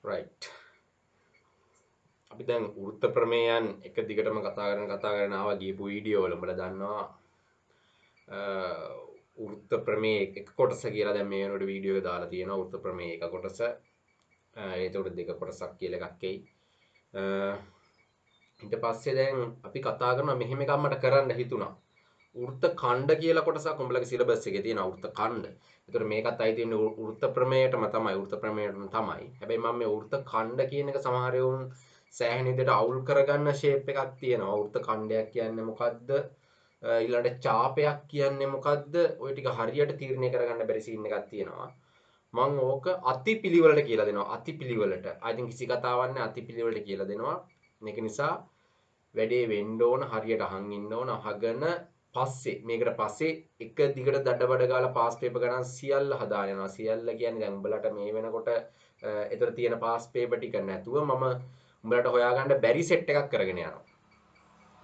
right. අපි දැන් වෘත්ත ප්‍රමේයන් එක දිගටම කතා කරගෙන ආවා ගියපු වීඩියෝ වල උඹලා දන්නවා වෘත්ත ප්‍රමේය එක කොටස කියලා දැන් මේ වෙනකොට වීඩියෝ එක දාලා තියෙනවා වෘත්ත ප්‍රමේය එක කොටස ඒතකොට දෙක කොටසක් කියලා එකක් එයි ඊට පස්සේ දැන් අපි කතා කරනවා මෙහෙම එකක් මට කරන්න හිතුණා වෘත්ත ඛණ්ඩ කියලා කොටසක් උඹලගේ සිලබස් එකේ තියෙනවා වෘත්ත ඛණ්ඩ. ඒතකොට මේකත් අයි තියෙන්නේ වෘත්ත ප්‍රමේයයටම තමයි වෘත්ත ප්‍රමේයයටම තමයි. හැබැයි මම මේ වෘත්ත ඛණ්ඩ කියන එක සමහර වුන් සෑහෙන විදිහට අවුල් කරගන්න ෂේප් එකක් තියෙනවා. වෘත්ත ඛණ්ඩයක් කියන්නේ මොකද්ද? ඊළඟට චාපයක් කියන්නේ මොකද්ද? ওই ටික හරියට තීරණය කරගන්න බැරි සීන් එකක් තියෙනවා. මම ඕක අතිපිළිවෙලට කියලා දෙනවා. අතිපිළිවෙලට. I think කිසි කතාවක් නැහැ අතිපිළිවෙලට කියලා දෙනවා. මේක නිසා වැඩේ වෙන්න ඕන හරියට අහන් ඉන්න ඕන අහගෙන පස්සේ මේකට පස්සේ එක දිගට දඩබඩ ගාලා පාස් පේපර් ගණන් සියල්ල හදාගෙන යනවා සියල්ල කියන්නේ දැන් උඹලට මේ වෙනකොට ඒතර තියෙන පාස් පේපර් ටික නැතුව මම උඹලට හොයාගන්න බැරි සෙට් එකක් කරගෙන යනවා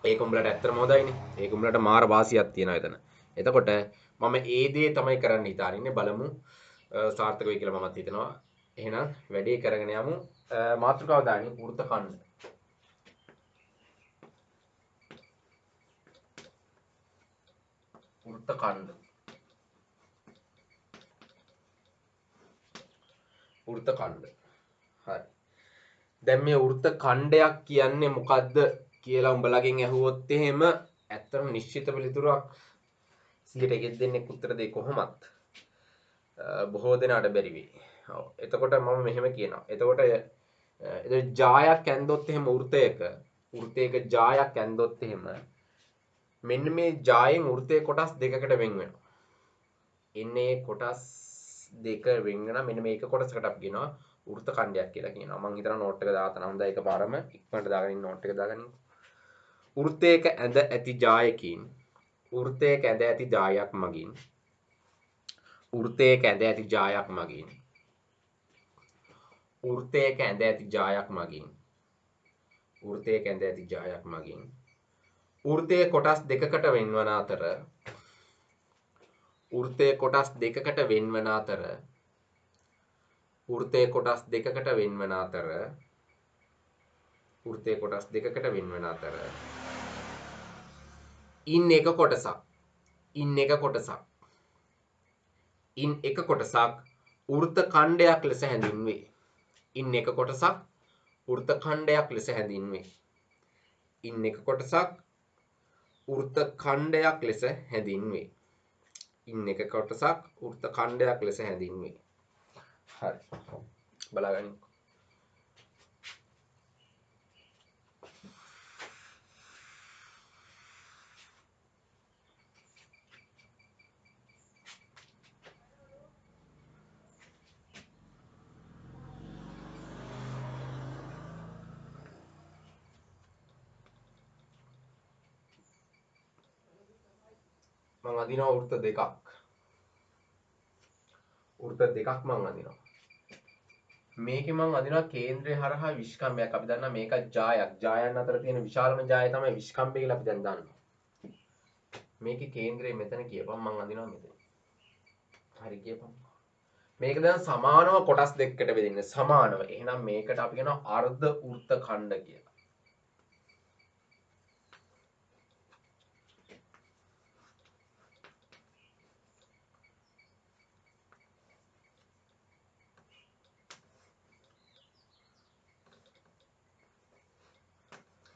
ඒක උඹලට ඇත්තටම හොඳයිනේ ඒක උඹලට මාර වාසියක් තියෙනවා එතන එතකොට මම ඒ දේ තමයි කරන්න හිතාගෙන ඉන්නේ බලමු සාර්ථක වෙයි කියලා මමත් හිතනවා එහෙනම් වැඩේ කරගෙන යමු මාතෘකාව දාන්නේ වෘත්ත ඛණ්ඩ වෘත්ත ඛණ්ඩ වෘත්ත ඛණ්ඩ හරි දැන් මේ වෘත්ත ඛණ්ඩයක් කියන්නේ මොකද්ද කියලා උඹලගෙන් ඇහුවොත් එහෙම ඇත්තටම නිශ්චිත පිළිතුරක් 100ට දෙන්නෙක් උත්තර දෙයි කොහොමත් බොහෝ දෙනාට බැරි වෙයි. ඔව්. එතකොට මම මෙහෙම කියනවා. එතකොට ජායක් ඇන්දොත් එහෙම වෘතයක ජායක් ඇන්දොත් එහෙම මෙන්න මේ ජායෙන් වෘතයේ කොටස් දෙකකට වෙන් වෙනවා. එන්නේ කොටස් දෙක වෙන් වෙනවා. මෙන්න මේක කොටසකට අපි කියනවා වෘත්ත ඛණ්ඩයක් කියලා කියනවා. මම හිතනවා නෝට් එක දාතන හොඳයි එකපාරම ඉක්මනට දාගෙන ඉන්න නෝට් එක දාගන්න. වෘතයක ඇඳ ඇති ජායකින් වෘතයක ඇඳ ඇති ජායක් මගින් වෘතයක ඇඳ ඇති ජායක් මගින් වෘතයක ඇඳ ඇති ජායක් මගින් වෘතයක ඇඳ ඇති ජායක් මගින් වෘතයේ කොටස් දෙකකට වෙන්වන අතර වෘතයේ කොටස් දෙකකට වෙන්වන අතර වෘතයේ කොටස් දෙකකට වෙන්වන අතර වෘතයේ කොටස් දෙකකට වෙන්වන අතර ඉන් එක කොටසක් වෘත්ත ඛණ්ඩයක් ලෙස හැඳින්වේ. ඉන් එක කොටසක් වෘත්ත ඛණ්ඩයක් ලෙස හැඳින්වේ. ඉන් එක කොටසක් වෘත්ත ඛණ්ඩයක් ලෙස හැඳින්වේ. ඉන් එක කොටසක් වෘත්ත ඛණ්ඩයක් ලෙස හැඳින්වේ. හරි. බලාගන්න. මම අදිනවා වෘත්ත දෙකක් මම අදිනවා මේකේ මම අදිනවා කේන්ද්‍රය හරහා විස්කම්භයක් අපි දන්නා මේක ජායන් අතර තියෙන විශාලම ජාය තමයි විස්කම්භය කියලා අපි දැන් දන්නවා මේකේ කේන්ද්‍රය මෙතන කියපම් මම අදිනවා මෙතන හරි කියපම් මේක දැන් සමානව කොටස් දෙකකට බෙදෙන්නේ සමානව එහෙනම් මේකට අපි කියනවා අර්ධ වෘත්ත ඛණ්ඩ කියලා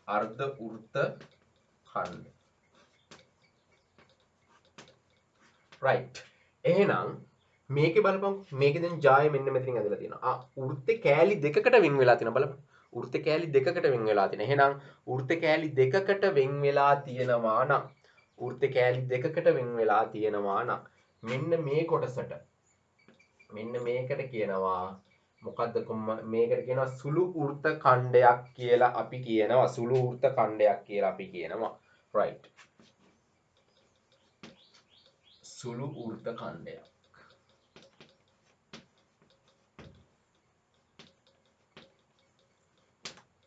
අර්ධ වෘත්ත ඛණ්ඩ right එහෙනම් මේකේ බලපන් මේකේ දැන් ජාය මෙන්න මෙතනින් ඇදලා තියෙනවා වෘත්තේ කෑලි දෙකකට වෙන් වෙලා තියෙනවා බලපන් වෘත්තේ කෑලි දෙකකට වෙන් වෙලා තියෙනවා එහෙනම් වෘත්තේ කෑලි දෙකකට වෙන් වෙලා තියෙනවා නම් වෘත්තේ කෑලි දෙකකට වෙන් වෙලා තියෙනවා නම් මෙන්න මේ කොටසට මෙන්න මේකට කියනවා මොකද්ද මේකට කියනවා සුළු වෘත්ත ඛණ්ඩයක් කියලා අපි කියනවා සුළු වෘත්ත ඛණ්ඩයක් කියලා අපි කියනවා right සුළු වෘත්ත ඛණ්ඩයක්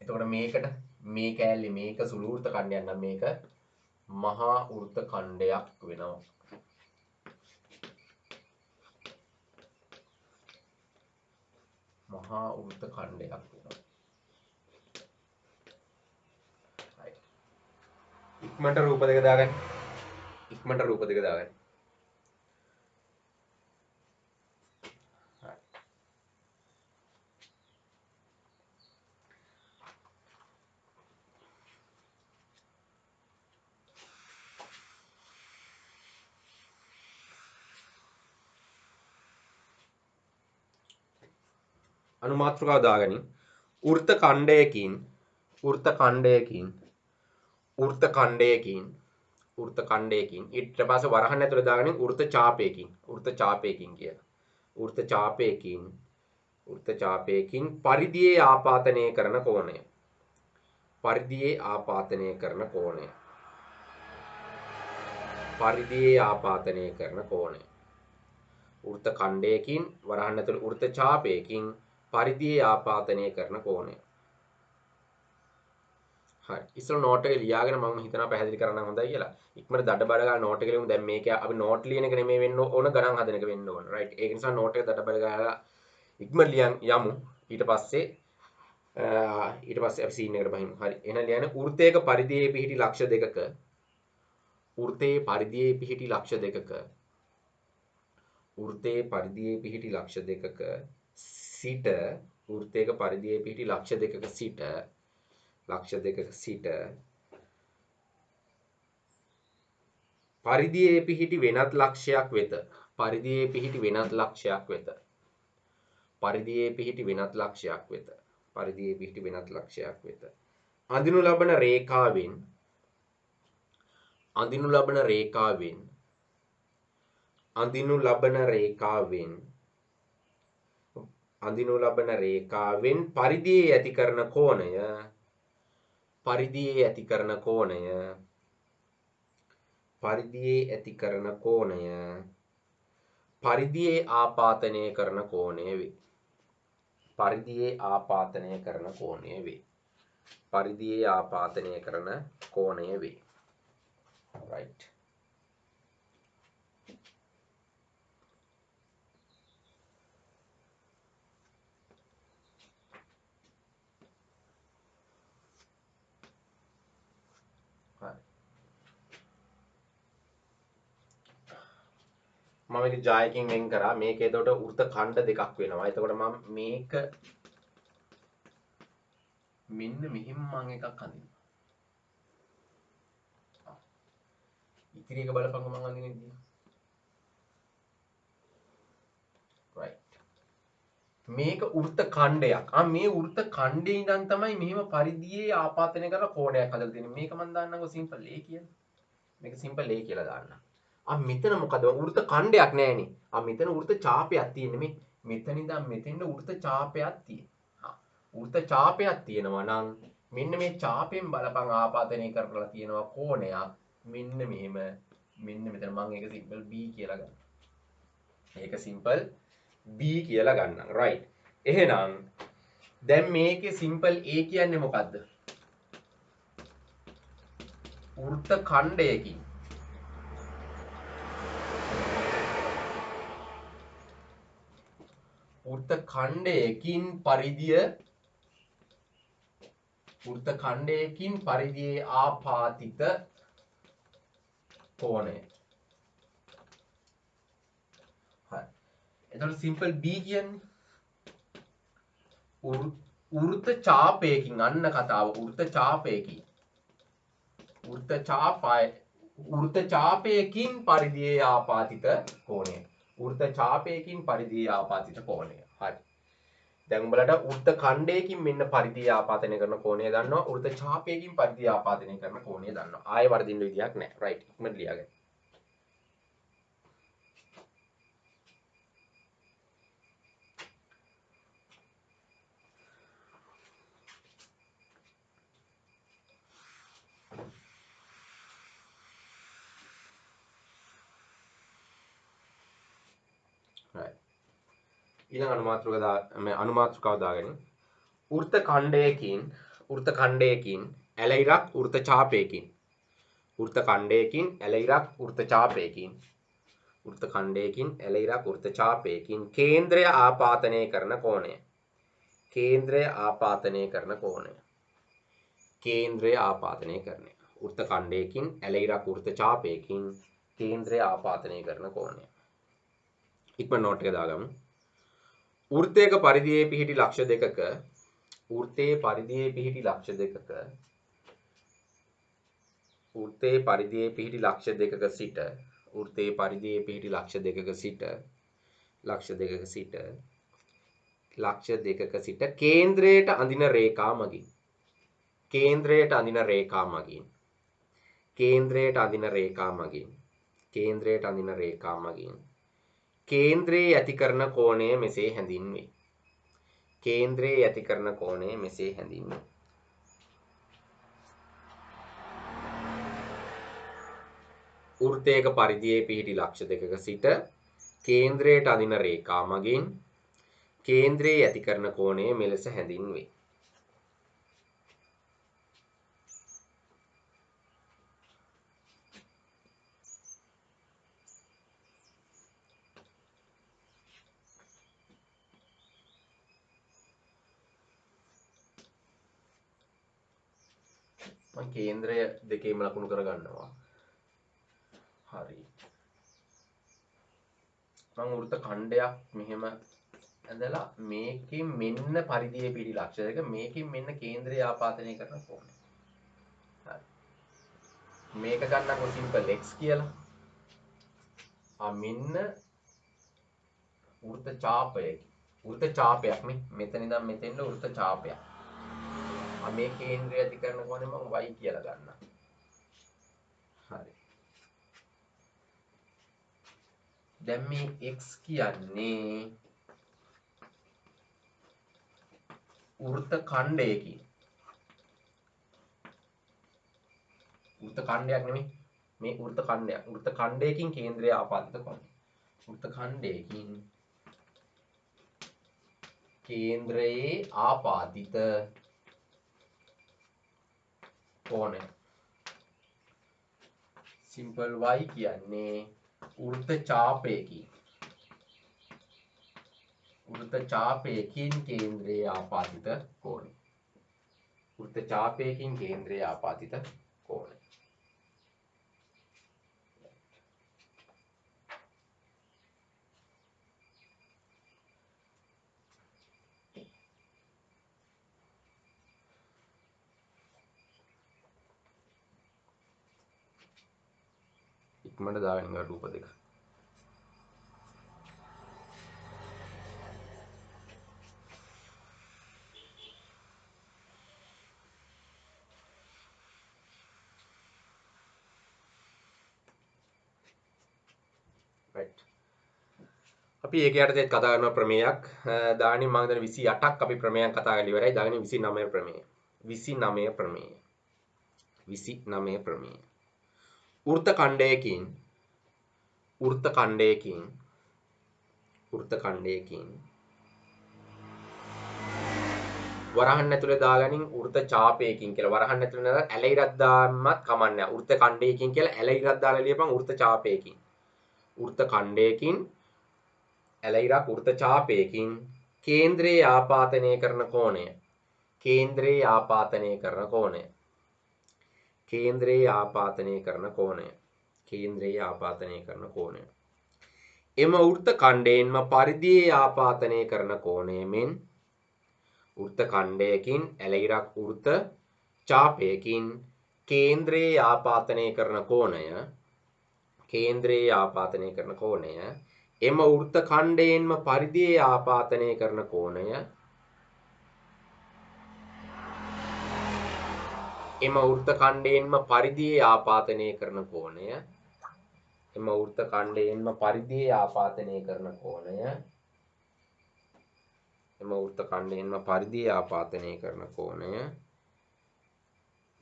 එතකොට මේකට මේ කෑල්ලේ මේක සුළු වෘත්ත ඛණ්ඩයක් නම් මේක මහා වෘත්ත ඛණ්ඩයක් වෙනවා මහා වෘත්ත ඛණ්ඩයක් වෙනවා. ඉක්මනට රූප දෙක දාගන්න. ඉක්මනට රූප දෙක දාගන්න. අනුමාත්‍රකාව දාගනින්. වෘත්ත ඛණ්ඩයකින් ඊට පස්සේ වරහන් ඇතුලේ දාගනින් වෘත්ත ඡාපයකින් කියලා. වෘත්ත ඡාපයකින් පරිධියේ ආපාතනය කරන කෝණය. පරිධියේ ආපාතනය කරන කෝණය. වෘත්ත ඛණ්ඩයකින් වරහන් ඇතුලේ වෘත්ත ඡාපයකින් පරිධියේ ආපාතනය කරන කෝණය. හරි. ඉස්සෙල් නෝට් එක ලියාගෙන මම හිතනවා පැහැදිලි කරන්න හොඳයි කියලා. ඉක්මනට දඩ බඩ ගාලා නෝට් එක ලියමු. දැන් මේක අපි නෝට් ලියන එක නෙමෙයි වෙන්න ඕන ගණන් හදන එක වෙන්න ඕන. රයිට්. ඒක නිසා නෝට් එක දඩ බඩ ගාලා ඉක්මනට ලියන් යමු. ඊට පස්සේ අපි සීන් එකට බහිමු. හරි. එහෙනම් ලියන්න වෘත්තයක පරිධියේ පිහිටි ලක්ෂ දෙකක වෘත්තයේ පරිධියේ පිහිටි ලක්ෂ දෙකක සිට වෘත්තයක පරිධියේ පිහිටි ලක්ෂ දෙකක සිට පරිධියේ පිහිටි වෙනත් ලක්ෂයක් වෙත අඳිනු ලබන රේඛාවෙන් පරිධියේ ඇති කරන කෝණය පරිධියේ ආපාතනය කරන කෝණය වේ. right. මම මේක ජායකින් වෙන් කරා. මේක එතකොට වෘත්ත ඛණ්ඩ දෙකක් වෙනවා. එතකොට මම මේක මෙන්න මෙහෙම මම එකක් අඳිනවා. ඉතිරි එක බලපංගු මම අඳින විදිය. right. මේක වෘත්ත ඛණ්ඩයක්. මේ වෘත්ත ඛණ්ඩේ ඉඳන් තමයි මෙහෙම පරිධියේ ආපාතනය කරලා කෝණයක් හදලා තියෙන්නේ. මේක මම දාන්නම්කො සිම්පල් A කියලා. මේක සිම්පල් A කියලා දාන්නම්. මෙතන මොකද වෘත්ත ඛණ්ඩයක් නෑනේ. මෙතන වෘත්ත ඡාපයක් තියෙන්නේ. මෙතන ඉඳන් මෙතෙන්ට වෘත්ත ඡාපයක් තියෙනවා. වෘත්ත ඡාපයක් තියෙනවා නම් මෙන්න මේ ඡාපයෙන් බලපං ආපාදනය කරලා තියෙනවා කෝණයක්. මෙන්න මෙහෙම මෙන්න මෙතන මම ඒක සිම්පල් B කියලා ගන්නවා. ඒක සිම්පල් B කියලා ගන්නම්. right. එහෙනම් දැන් මේකේ සිම්පල් A කියන්නේ මොකද්ද? වෘත්ත ඛණ්ඩයකින් පරිධියේ ආපාතිත කෝණය. හරි. එතකොට සිම්පල් B කියන්නේ වෘත්ත ඡාපයකින් අන්න කතාව වෘත්ත ඡාපයකින් පරිධියේ ආපාතිත කෝණය. හරි. දැන් උඹලට වෘත්ත ඛණ්ඩයකින් මෙන්න පරිධිය ආපාදනය කරන කෝණය දන්නවා. වෘත්ත ඡාපයකින් පරිධිය ආපාදනය කරන කෝණය දන්නවා. ආයෙ වර්ධින්න විදියක් නැහැ. right. ඉක්මනට ලියාගන්න. right. ඊළඟ අනුමාත්‍රකාව දාගන්න. වෘත්ත ඛණ්ඩයකින් ඇල ඉරක් වෘත්ත ඡාපයකින් කේන්ද්‍රය ආපාතනය කරන කෝණය. කේන්ද්‍රය ආපාතනය කරන කෝණය. කේන්ද්‍රය ආපාතනය කරන වෘත්ත ඛණ්ඩයකින් ඇලයිරක් වෘත්ත ඡාපයකින් කේන්ද්‍රය ආපාතනය කරන කෝණය. ඉක්මන නෝට් එක දාගමු. වෘත්තයක පරිධියේ පිහිටි ලක්ෂ දෙකක වෘත්තයේ පරිධියේ පිහිටි ලක්ෂ දෙකක වෘත්තයේ පරිධියේ පිහිටි ලක්ෂ දෙකක සිට වෘත්තයේ පරිධියේ පිහිටි ලක්ෂ දෙකක සිට කේන්ද්‍රයට අඳින රේඛා මගින් කේන්ද්‍රයට අඳින රේඛා මගින් කේන්ද්‍රයේ ඇති කරන කෝණය මෙසේ හැඳින්වේ. කේන්ද්‍රයේ ඇති කරන කෝණය මෙසේ හැඳින්වේ. වෘත්තයක පරිධියේ පිහිටි ලක්ෂ දෙකක සිට කේන්ද්‍රයට අඳින රේඛා මගින් කේන්ද්‍රයේ ඇති කරන කෝණය මෙලෙස හැඳින්වේ. මම කේන්ද්‍රය දෙකේම ලකුණු කරගන්නවා. හරි. මම වෘත්ත ඛණ්ඩයක් මෙහෙම ඇඳලා මේකෙන් මෙන්න පරිධියේ පිහිටි ලක්ෂ දෙක මේකෙන් මෙන්න කේන්ද්‍රය ආපාදනය කරන කෝණය. හරි. මේක ගන්නකො සිම්පල් x කියලා. මෙන්න වෘත්ත ඡාපයක. වෘත්ත ඡාපයක් නේ. මෙතන ඉඳන් මෙතෙන්ට වෘත්ත ඡාපයක්. මේ කේන්ද්‍රය ඇති කරන කෝණය මම y කියලා ගන්නවා. හරි. දැන් මේ x කියන්නේ වෘත්ත ඛණ්ඩයකින් වෘත්ත ඛණ්ඩයක් නෙමෙයි මේ වෘත්ත ඛණ්ඩයකින් කේන්ද්‍රය ආපාදිත කෝණය. වෘත්ත ඛණ්ඩයකින් කේන්ද්‍රයේ ආපාදිත කෝණය. සිම්පල් y කියන්නේ වෘත්ත ඡාපයකින් කේන්ද්‍රයේ ආපාදිත කෝණය. වෘත්ත ඡාපයකින් කේන්ද්‍රයේ ආපාදිත කෝණය. ඉක්මනට දාගෙන ඉන්න රූප දෙක. right. අපි ඒක යටතේ කතා කරන ප්‍රමේයක් දාගන්නේ මම දැන් 28ක් අපි ප්‍රමේයන් කතා කරලා ඉවරයි. දාගන්නේ 29 ප්‍රමේය. 29 ප්‍රමේය. වෘත්ත ඛණ්ඩයකින් වරහන් ඇතුලේ දාගනින් වෘත්ත ඡාපයකින් කියලා. වරහන් ඇතුලේ නේද ඇලයිරක් දාන්නත් කමන්නේ නැහැ. වෘත්ත ඛණ්ඩයකින් කියලා ඇලයිරක් දාලා ලියපන් වෘත්ත ඡාපයකින්. වෘත්ත ඛණ්ඩයකින් ඇලයිරක් වෘත්ත ඡාපයකින් කේන්ද්‍රයේ ආපාතනය කරන කෝණය. කේන්ද්‍රයේ ආපාතනය කරන කෝණය. එම වෘත්ත ඛණ්ඩයෙන්ම පරිධියේ ආපාතනය කරන කෝණය මෙන් වෘත්ත ඛණ්ඩයකින් ඇලයිරක් වෘත්ත ඡාපයකින් කේන්ද්‍රයේ ආපාතනය කරන කෝණය. එම වෘත්ත ඛණ්ඩයෙන්ම පරිධියේ ආපාතනය කරන කෝණය. එම වෘත්ත ඛණ්ඩයෙන්ම පරිධියේ ආපාතනය කරන කෝණය.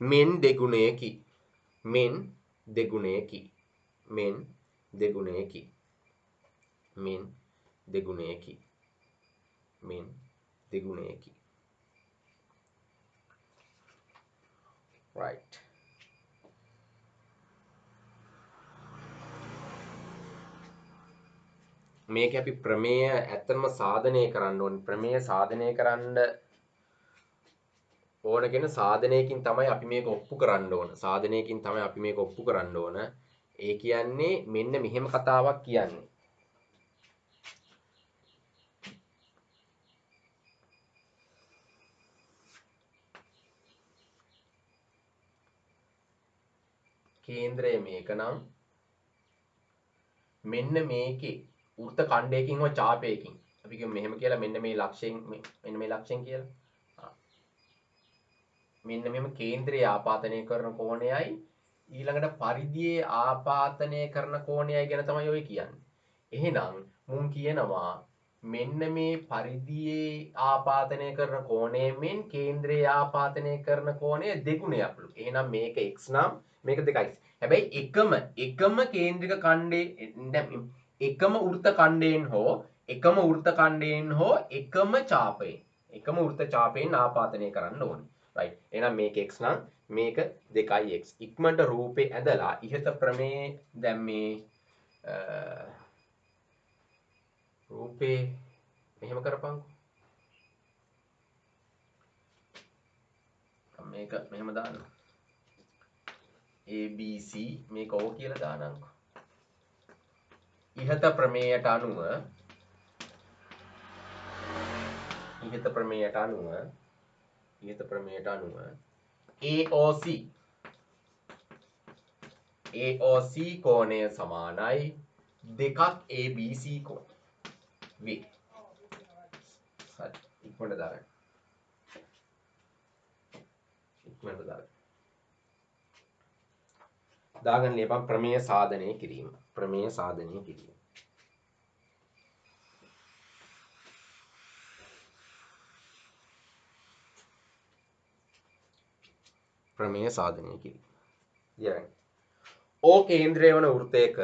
මෙන් දෙගුණයකි. right. මේක අපි ප්‍රමේය ඇත්තම සාධනය කරන්න ඕනේ. ප්‍රමේය සාධනය කරන්න ඕන කියන සාධනයකින් තමයි අපි මේක ඔප්පු කරන්න ඕන. සාධනයකින් තමයි අපි මේක ඔප්පු කරන්න ඕන. ඒ කියන්නේ මෙන්න මෙහෙම කතාවක් කියන්නේ. කේන්ද්‍රය මේක නම් මෙන්න මේකේ වෘත්ත ඛණ්ඩයකින් හෝ ඡාපයකින් අපි කියමු මෙහෙම කියලා මෙන්න මේ ලක්ෂයෙන් මෙන්න මේ ලක්ෂයෙන් කියලා. මෙන්න මෙහෙම කේන්ද්‍රය ආපාදනය කරන කෝණයයි ඊළඟට පරිධියේ ආපාදනය කරන කෝණයයි ගැන තමයි ඔය කියන්නේ. එහෙනම් මුන් කියනවා මෙන්න මේ පරිධියේ ආපාදනය කරන කෝණයෙන් කේන්ද්‍රයේ ආපාදනය කරන කෝණය දෙගුණයක්ලු. එහෙනම් මේක x නම් මේක 2x. හැබැයි එකම කේන්ද්‍රික ඛණ්ඩේ එකම වෘත්ත ඛණ්ඩයෙන් හෝ එකම වෘත්ත ඛණ්ඩයෙන් හෝ එකම ඡාපයෙන් ආපාදනය කරන්න ඕනේ. right. එහෙනම් මේක x නම් මේක 2x. ඉක්මනට රූපේ ඇදලා ඉහත ප්‍රමේය දැන් මේ රූපේ මෙහෙම කරපන්කෝ. මේක මෙහෙම දාන්න. ABC මේක O කියලා දානම්කෝ. ඉහත ප්‍රමේයට අනුව AOC කෝණය සමානයි දෙකක් ABC කෝණ වේ. හරි ඉක්මනට දාගන්න. දාගන්න ලියපන් ප්‍රමේය සාධනය කිරීම. ප්‍රමේය සාධනය කිරීම. ප්‍රමේය සාධනය කිරීම. ලියගන්න. O කේන්ද්‍රය වන වෘත්තයක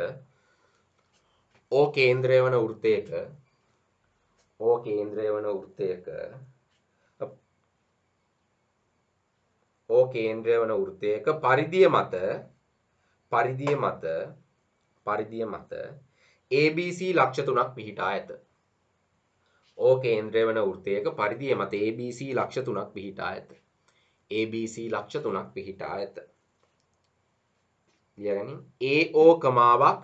පරිධිය මත ABC ලක්ෂ තුනක් පිහිටා ඇත. O කේන්ද්‍රය වන වෘත්තයක පරිධිය මත ABC ලක්ෂ තුනක් පිහිටා ඇත. ABC ලක්ෂ තුනක් පිහිටා ඇත. ලියගනින්. AO කමාවක්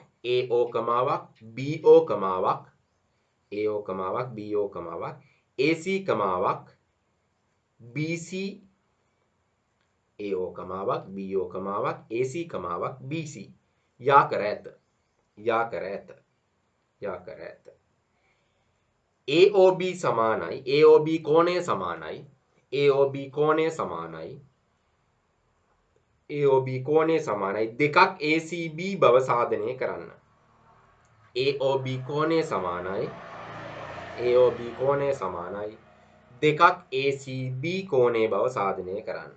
BO කමාවක් AC කමාවක් BC AO කමාවක් BO කමාවක් AC කමාවක් BC යා කර ඇත. AOB සමානයි AOB කෝණය සමානයි දෙකක් ACB බව සාධනය කරන්න. AOB කෝණය සමානයි දෙකක් ACB කෝණය බව සාධනය කරන්න.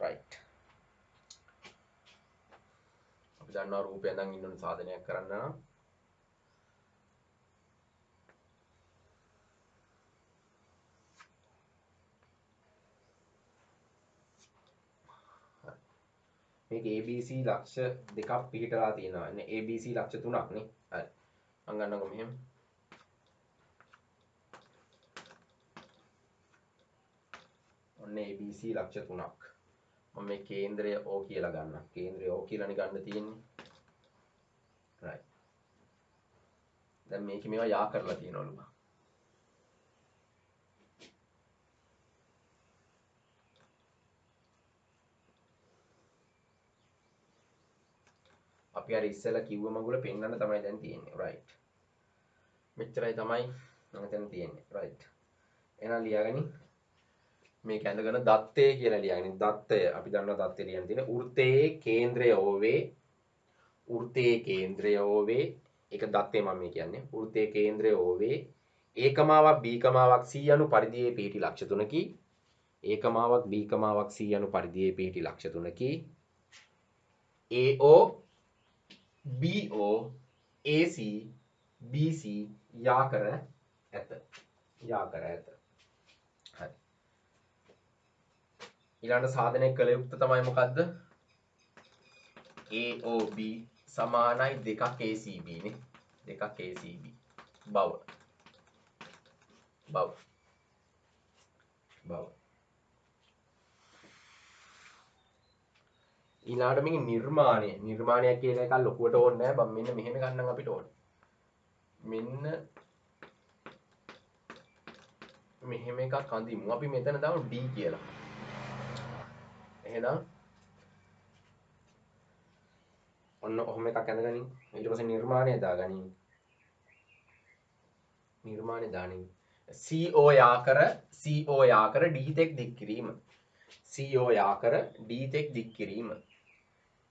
right. අපි දන්නවා රූපය දැන් ඉන්න සාධනයක් කරන්න නම් මේක ABC ලක්ෂ දෙකක් පිහිටලා තියෙනවා. නේ ABC ලක්ෂ තුනක් නේ. හරි. මම ගන්නකො මෙහෙම. ඔන්න ABC ලක්ෂ තුනක්. මම මේ කේන්ද්‍රය O කියලා ගන්නම්. කේන්ද්‍රය O කියලානේ ගන්න තියෙන්නේ. right. දැන් මේක මේවා යා කරලා තියෙනවලු බා. අපි අර ඉස්සෙල්ලා කිව්ව මගුල පෙන්වන්න තමයි දැන් තියෙන්නේ. right. මෙච්චරයි තමයි මම තියෙන්නේ. right. එහෙනම් ලියාගනි. මේක ඇඳගෙන දත්තය කියලා ලියාගනි. දත්තය අපි දන්නවා දත්තය ලියන්න තියෙන වෘත්තයේ කේන්ද්‍රය OV ඒක දත්තේ මම මේ කියන්නේ. වෘත්තයේ කේන්ද්‍රය OV ඒකමාවක් B කමාවක් C යනු පරිධියේ පිහිටි ලක්ෂ 3කි. ඒකමාවක් B කමාවක් C යනු පරිධියේ පිහිටි ලක්ෂ 3කි. AO BO AC BC යා කර ඇත. හරි. ඊළඟ සාධනය කළ යුක්ත තමයි මොකද්ද? AOB සමානයි 2ක් ACB නේ. 2ක් ACB බව ඊළාට මේක නිර්මාණයක් කියන එක ලොකුවට ඕනේ නැහැ බම් මෙන්න මෙහෙම ගන්නම් අපිට ඕනේ මෙන්න මෙහෙම එකක් අඳිමු අපි මෙතන දාමු D කියලා එහෙනම් ඔන්න ඔහොම එකක් ඇඳගනින් ඊට පස්සේ නිර්මාණය දාගනින් නිර්මාණය දානින් CO යාකර D තෙක් දික් කිරීම CO යාකර D තෙක් දික් කිරීම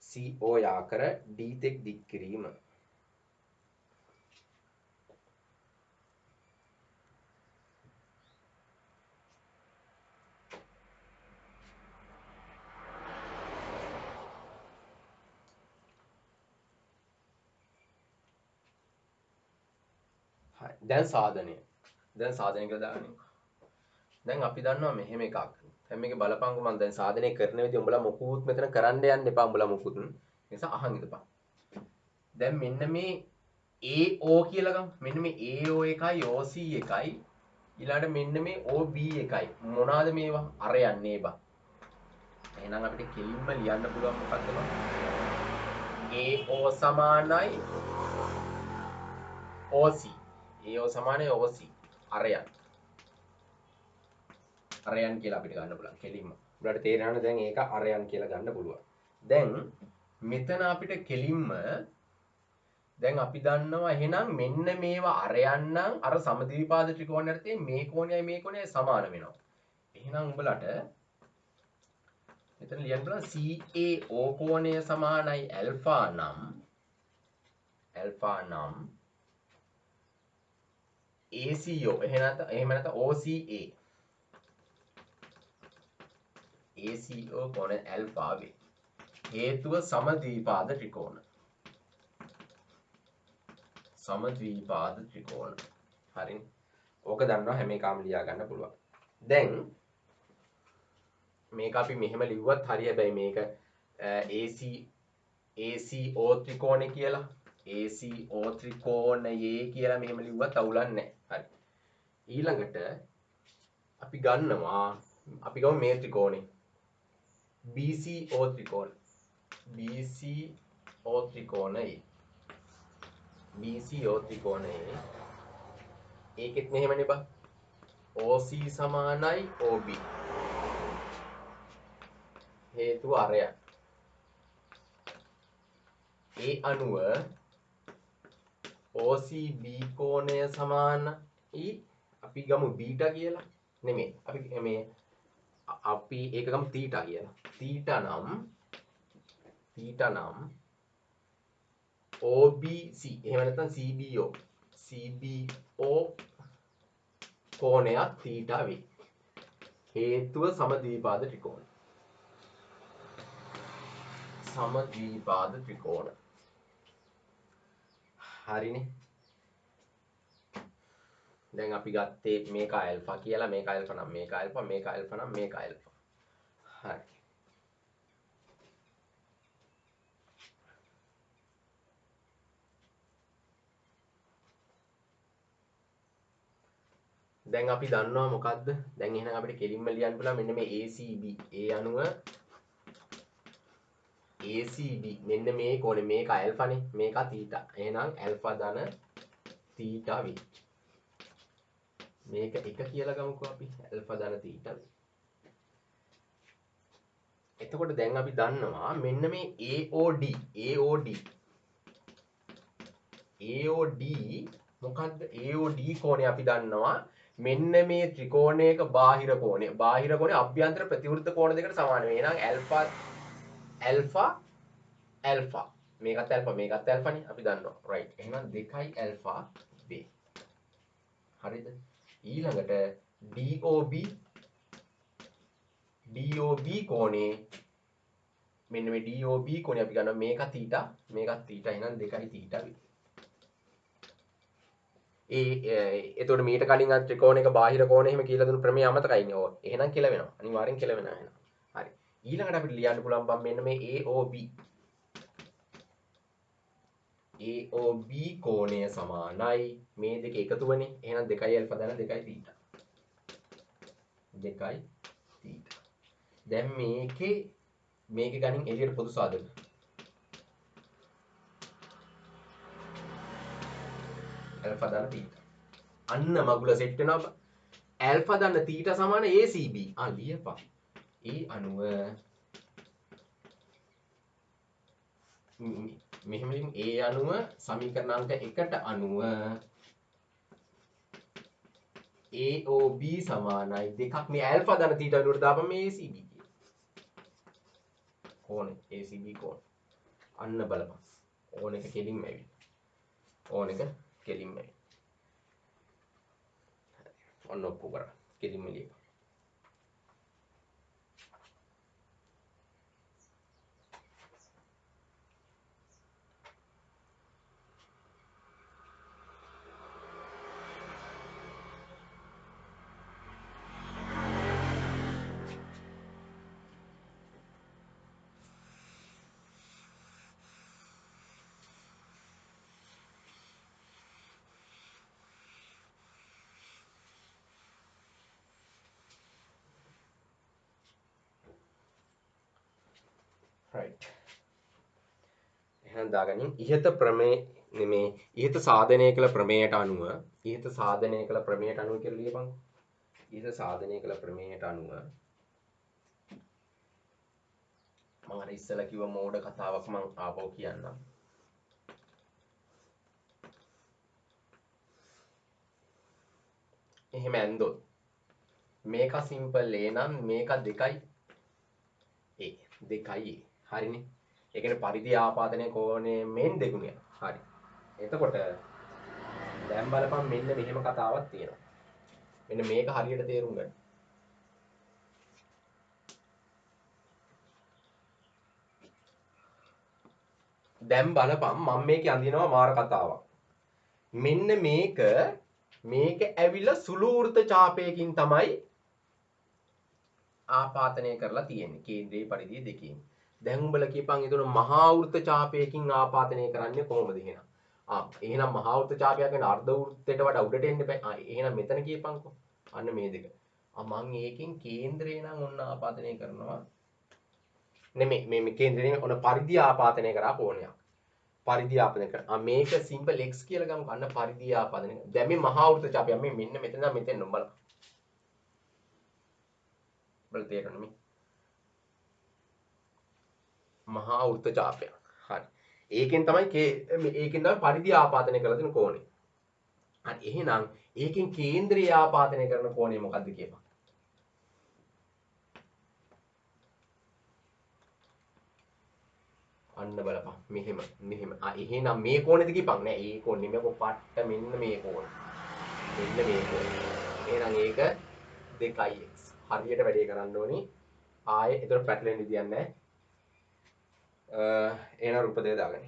CO යාකර D තෙක් දික් කිරීම හරි දැන් සාධනය කියලා දාගන්න දැන් අපි දන්නවා මෙහෙම එකක් දැන් මේකේ බලපංගු මම දැන් සාධනය කරන විදිහ උඹලා මොකුත් මෙතන කරන්න යන්න එපා උඹලා මොකුත් නිසා අහන් ඉඳපන් දැන් මෙන්න මේ AO කියලා ගමු මෙන්න මේ AO එකයි OC එකයි ඊළඟට මෙන්න මේ OB එකයි මොනවාද මේවා අර යන්නේ බා එහෙනම් අපිට කෙලින්ම ලියන්න පුළුවන් මොකක්ද බා AO සමානයි OC AO සමානයි OC අරයන් කියලා අපිට ගන්න පුළුවන් කෙලින්ම. උඹලට තේරෙනවනේ දැන් ඒක අරයන් කියලා ගන්න පුළුවන්. දැන් මෙතන අපිට කෙලින්ම දැන් අපි දන්නවා එහෙනම් මෙන්න මේවා අරයන් නම් අර සමද්විපාද ත්‍රිකෝණයට තියෙන මේ කෝණයයි සමාන වෙනවා. එහෙනම් උඹලට මෙතන ලියන්න පුළුවන් CAO කෝණය සමානයි ඇල්ෆා නම් ACO එහෙම නැත්නම් OCA ACO කෝණ ඇල්ෆා වේ. හේතුව සමද්විපාද ත්‍රිකෝණ. හරිනේ. ඕක දන්නවා හැම එකම ලියා ගන්න පුළුවන්. දැන් මේක අපි මෙහෙම ලිව්වත් හරි හැබැයි මේක ACO ත්‍රිකෝණය කියලා. ACO ත්‍රිකෝණයේ කියලා මෙහෙම ලිව්වත් අවුලක් නැහැ. හරි. ඊළඟට අපි ගන්නවා අපි ගමු මේ ත්‍රිකෝණේ. BCO ත්‍රිකෝණයේ ඒකෙත් මෙහෙමනේ බා OC සමානයි OB හේතුව අරය ඒ අනුව OCB කෝණය සමානයි අපි ගමු බීටා කියලා නෙමෙයි අපි ඒක ගමු තීටා කියලා. තීටා නම් OBC එහෙම නැත්නම් CBO කෝණයක් තීටා වේ. හේතුව සමද්විපාද ත්‍රිකෝණ. හරිනේ. දැන් අපි ගත්තේ මේක ඇල්ෆා කියලා මේක ඇල්ෆා නම් මේක ඇල්ෆා මේක ඇල්ෆා නම් මේක ඇල්ෆා. හරි. දැන් අපි දන්නවා මොකද්ද? දැන් එහෙනම් අපිට කෙලින්ම ලියන්න පුළුවන් මෙන්න මේ ACB. ඒ අනුව ACB මෙන්න මේ කෝණය මේක ඇල්ෆානේ මේක තීටා. එහෙනම් ඇල්ෆා ධන තීටා වේ. මේක 1 කියලා ගමුකෝ අපි ඇල්ෆා ධන තීටා වේ. එතකොට දැන් අපි දන්නවා මෙන්න මේ AOD මොකද්ද AOD කෝණය අපි දන්නවා මෙන්න මේ ත්‍රිකෝණයක බාහිර කෝණය අභ්‍යන්තර ප්‍රතිවෘත්ත කෝණ දෙකට සමාන වෙනවා. එහෙනම් ඇල්ෆා මේකත් ඇල්ෆානේ අපි දන්නවා. රයිට්. එහෙනම් 2යි ඇල්ෆා වේ. හරිද? ඊළඟට DOB කෝණේ මෙන්න මේ DOB කෝණේ අපි ගන්නවා මේක තීටා එහෙනම් 2යි තීටා වේ. එතකොට මීට කලින් අර ත්‍රිකෝණයක බාහිර කෝණය එහෙම කියලා දුන්න ප්‍රමේය අමතකයිනේ. ඕක. එහෙනම් කියලා වෙනවා. අනිවාර්යෙන් කියලා වෙනවා එහෙනම්. හරි. ඊළඟට අපිට ලියන්න පුළුවන් බම් මෙන්න මේ AOB AOB කෝණය සමානයි මේ දෙක එකතුවනේ. එහෙනම් 2 ඇල්ෆා දාන 2 තීටා. 2 තීටා. දැන් මේකේ ගණන් එළියට පොදු සාධක. ඇල්ෆා දාන තීටා. අන්න මගුල සෙට් වෙනවා. ඇල්ෆා දාන තීටා සමාන ACB. ලියපන්. ඒ අනුව මෙහෙම ලියමු. ඒ අනුව සමීකරණ අංක 1ට අනුව AOB සමානයි 2ක් මේ ඇල්ෆා දාන තීටා වලට දාපන් මේ ACB කෝණය ACB කෝණ. අන්න බලපන්. ඕන එක කෙලින්ම ඇවිල්ලා. ඕන එක කෙලින්ම ඇවිල්ලා. ඔන්න ඔප්පු කරා. කෙලින්ම ලියපන්. right. එහෙනම් දාගනින් ඉහත ප්‍රමේය නෙමේ ඉහත සාධනය කළ ප්‍රමේයට අනුව කියලා ලියපන්. ඉහත සාධනය කළ ප්‍රමේයට අනුව මම අර ඉස්සලා කිව්ව මෝඩ කතාවක් මම ආපහු කියන්නම්. එහෙම ඇන්දොත් මේක සිම්පල් A නම් මේක 2යි A 2යි A. හරිනේ. ඒ කියන්නේ පරිධි ආපාදනය කෝණය මෙන් දෙගුණයක්. හරි. එතකොට දැන් බලපන් මෙන්න මෙහෙම කතාවක් තියෙනවා. මෙන්න මේක හරියට තේරුම් ගන්න. දැන් බලපන් මම මේකේ අඳිනවා මාර කතාවක්. මෙන්න මේක ඇවිල්ලා සුළු වෘත්ත ඡාපයකින් තමයි ආපාතනය කරලා තියෙන්නේ. කේන්ද්‍රයේ පරිධිය දෙකකින්. දැන් උඹලා කියපන් ඒතන මහා වෘත්ත ඡාපයකින් ආපාතනය කරන්නේ කොහොමද එහෙනම්? එහෙනම් මහා වෘත්ත ඡාපයක් ගැන අර්ධ වෘත්තයට වඩා උඩට එන්න බෑ. එහෙනම් මෙතන කියපන්කෝ. අන්න මේ දෙක. මං ඒකෙන් කේන්ද්‍රේ නම් ඔන්න ආපාදනය කරනවා. නෙමෙයි මේ කේන්ද්‍රේ ඔන්න පරිධිය ආපාදනය කරා කෝණයක්. පරිධිය ආපාදනය කරා. මේක සිම්පල් x කියලා ගමු. අන්න පරිධිය ආපාදනය. දැන් මේ මහා වෘත්ත ඡාපය මේ මෙන්න මෙතන නම් මෙතෙන් බලන්න. බලන්න තේරෙන්නේ මේ මහා වෘත්ත ඡාපය. හරි. ඒකෙන් තමයි පරිධිය ආපාදනය කරලා තියෙන කෝණය. හරි. එහෙනම් ඒකෙන් කේන්ද්‍රය ආපාදනය කරන කෝණය මොකද්ද කියපන්. අන්න බලපන් මෙහෙම එහෙනම් මේ කෝණෙද කියපන් නෑ ඒ කෝණ නෙමෙයි පට්ට මෙන්න මේ කෝණ එහෙනම් ඒක 2x හරියට වැඩේ කරන්න ඕනි ආයේ ඒතර පැටලෙන්න විදියක් නෑ එහෙනම් රූප දෙක දාගන්න.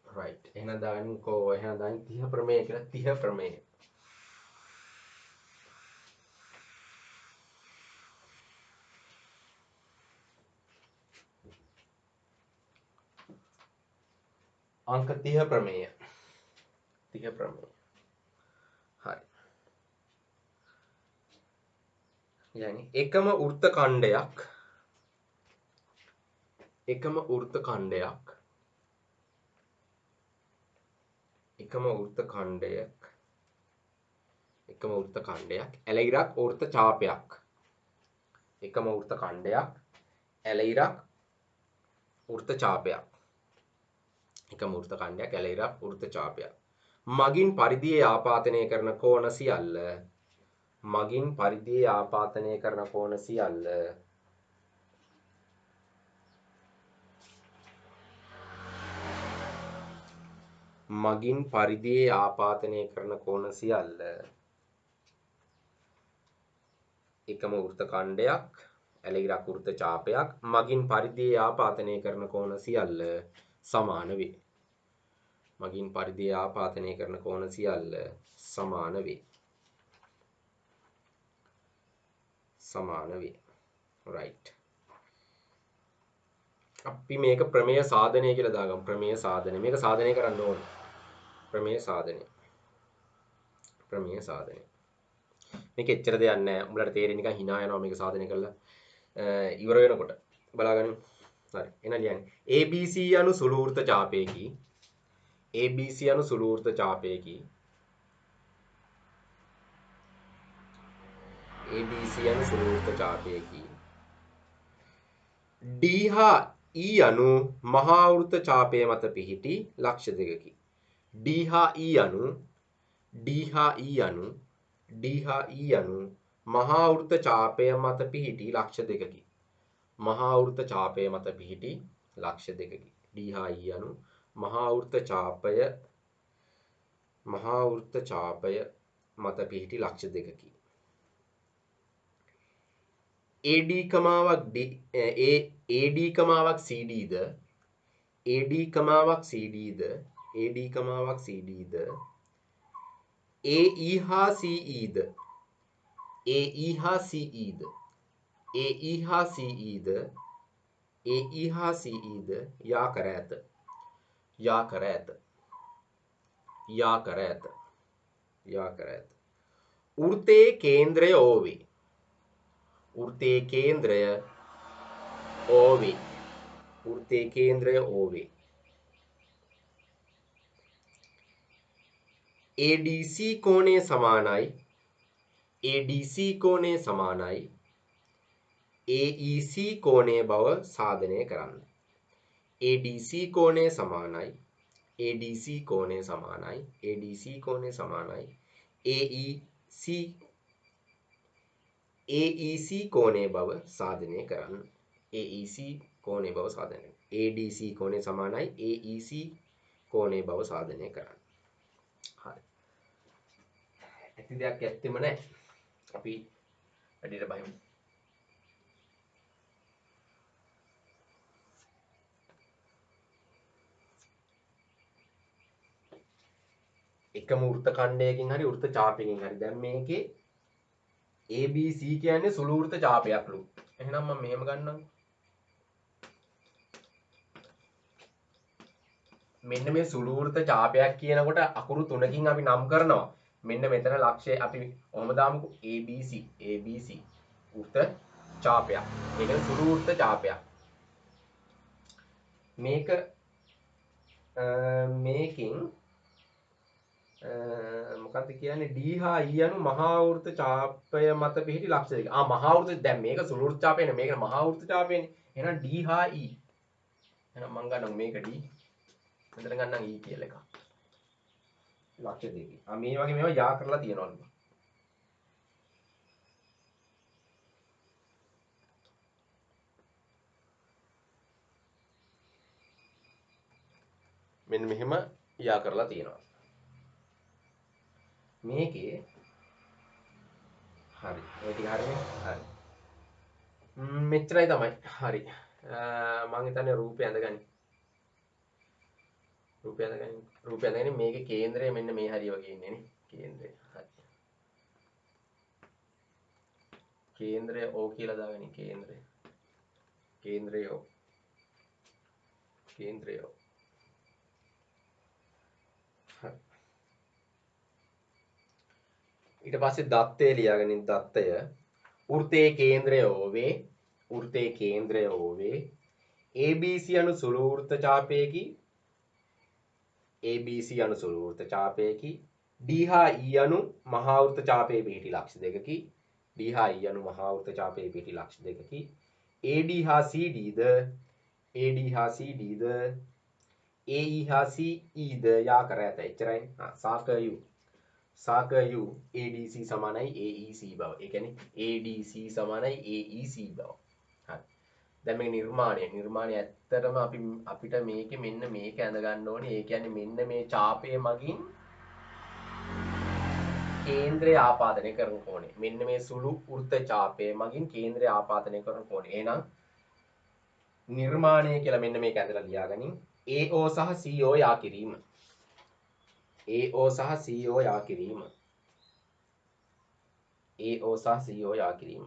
right එහෙනම් දාන්නකෝ එහෙනම් දාන්න 30 ප්‍රමේය කියලා 30 ප්‍රමේය අංක 30 ප්‍රමේය 30 ප්‍රමේය හරි يعني එකම වෘත්ත ඛණ්ඩයක් එකම වෘත්ත ඛණ්ඩයක් ඇලයිරක් වෘත්ත ඡාපයක් එකම වෘත්ත ඛණ්ඩයක් ඇල ඉරක් වෘත්ත ඡාපයක්. එකම වෘත්ත ඛණ්ඩයක් ඇල ඉරක් වෘත්ත ඡාපයක්. මගින් පරිධියේ ආපාතනය කරන කෝණ සියල්ල මගින් පරිධියේ ආපාතනය කරන කෝණ සියල්ල මගින් පරිධියේ ආපාතනය කරන කෝණ සියල්ල එකම වෘත්ත ඛණ්ඩයක් ඇල ඉරක් වෘත්ත ඡාපයක් මගින් පරිධියේ ආපාතනය කරන කෝණ සියල්ල සමාන වේ. මගින් පරිධියේ ආපාතනය කරන කෝණ සියල්ල සමාන වේ. සමාන වේ. right. අපි මේක ප්‍රමේය සාධනය කියලා දාගමු. ප්‍රමේය සාධනය. මේක සාධනය කරන්න ඕන. ප්‍රමේය සාධනය. ප්‍රමේය සාධනය. මේක එච්චර දෙයක් නැහැ. උඹලට තේරෙන්නේ නිකන් hina යනවා මේක සාධනය කරලා ඉවර වෙනකොට. බලාගන්න. හරි. එන ලියන්නේ. ABC යනු සුළු වෘත්ත ඡාපයකි. ABC යනු සුළු වෘත්ත ඡාපයකි. ABC යනු සුළු වෘත්ත ඡාපයකි. D හා E යනු මහා වෘත්ත ඡාපය මත පිහිටි ලක්ෂ දෙකකි. D හා E යනු මහා වෘත්ත ඡාපය මත පිහිටි ලක්ෂ දෙකකි. මහා වෘත්ත ඡාපය මත පිහිටි ලක්ෂ දෙකකි. D හා E යනු මහා වෘත්ත ඡාපය මත පිහිටි ලක්ෂ දෙකකි. AD කමාවක් CD ද AE හා CE ද යා කර ඇත. වෘත්තයේ කේන්ද්‍රය O වේ. ADC කෝණය සමානයි AEC කෝණය බව සාධනය කරන්න. ADC කෝණය සමානයි AEC කෝණය බව සාධනය කරන්න. ADC කෝණය සමානයි AEC කෝණය බව සාධනය කරන්න. හරි. ඇති දෙයක් ඇත්තෙම නැහැ. අපි වැඩිට බහිමු. එකම වෘත්ත ඛණ්ඩයකින් හරි වෘත්ත ඡාපයකින් හරි දැන් මේකේ ABC කියන්නේ සුළු වෘත්ත ඡාපයක්ලු. එහෙනම් මම මෙහෙම ගන්නම්. මෙන්න මේ සුළු වෘත්ත ඡාපයක් කියනකොට අකුරු තුනකින් අපි නම් කරනවා. මෙන්න මෙතන ලක්ෂය අපි ඔහම දාමුකෝ ABC වෘත්ත ඡාපයක්. ඒක සුළු වෘත්ත ඡාපයක්. මේකෙන් මොකක්ද කියන්නේ D හා E යනු මහා වෘත්ත ඡාපය මත පිහිටි ලක්ෂ දෙක. මහා වෘත්ත දැන් මේක සුළු වෘත්ත ඡාපය නේ. මේක මහා වෘත්ත ඡාපයනේ. එහෙනම් D හා E. එහෙනම් මම ගන්නවා මේක D. මෙතන ගන්නම් E කියලා එකක්. ලක්ෂ දෙකේ. මේ වගේ මේවා යා කරලා තියනවලු. මෙන්න මෙහෙම යා කරලා තියෙනවා. මේකේ හරි. ඔය ටික හරිනේ. හරි. මෙච්චරයි තමයි. හරි. මම හිතන්නේ රූපය ඇඳගනි. රූපය ඇඳගනි මේකේ කේන්ද්‍රය මෙන්න මේ හරිය වගේ ඉන්නේ නේ. කේන්ද්‍රය. හරි. කේන්ද්‍රය O කියලා දාගනි කේන්ද්‍රය. කේන්ද්‍රය O. ඊට පස්සේ දත්තය ලියාගනින් දත්තය වෘත්තයේ කේන්ද්‍රය O වේ. ABC යනු සුළු වෘත්ත ඡාපයකි. D හා E යනු මහා වෘත්ත ඡාපයේ පිහිටි ලක්ෂ දෙකකි. D හා E යනු මහා වෘත්ත ඡාපයේ පිටි ලක්ෂ දෙකකි. AD හා CD ද AD හා CD ද AE හා CE ද යා කර ඇත. එච්චරයි. සාක U සාක U ADC සමානයි AEC බව. ඒ කියන්නේ ADC සමානයි AEC බව. හරි. දැන් මේ නිර්මාණය ඇත්තටම අපිට මේකේ මෙන්න මේක ඇඳ ගන්න ඕනේ. ඒ කියන්නේ මෙන්න මේ ඡාපය මගින් කේන්ද්‍රය ආපාදනය කරන කෝණය. මෙන්න මේ සුළු වෘත්ත ඡාපය මගින් කේන්ද්‍රය ආපාදනය කරන කෝණය. එහෙනම් නිර්මාණය කියලා මෙන්න මේක ඇඳලා ලියාගනින්. AO සහ CO යා කිරීම. AO සහ CO යා කිරීම. AO සහ CO යා කිරීම.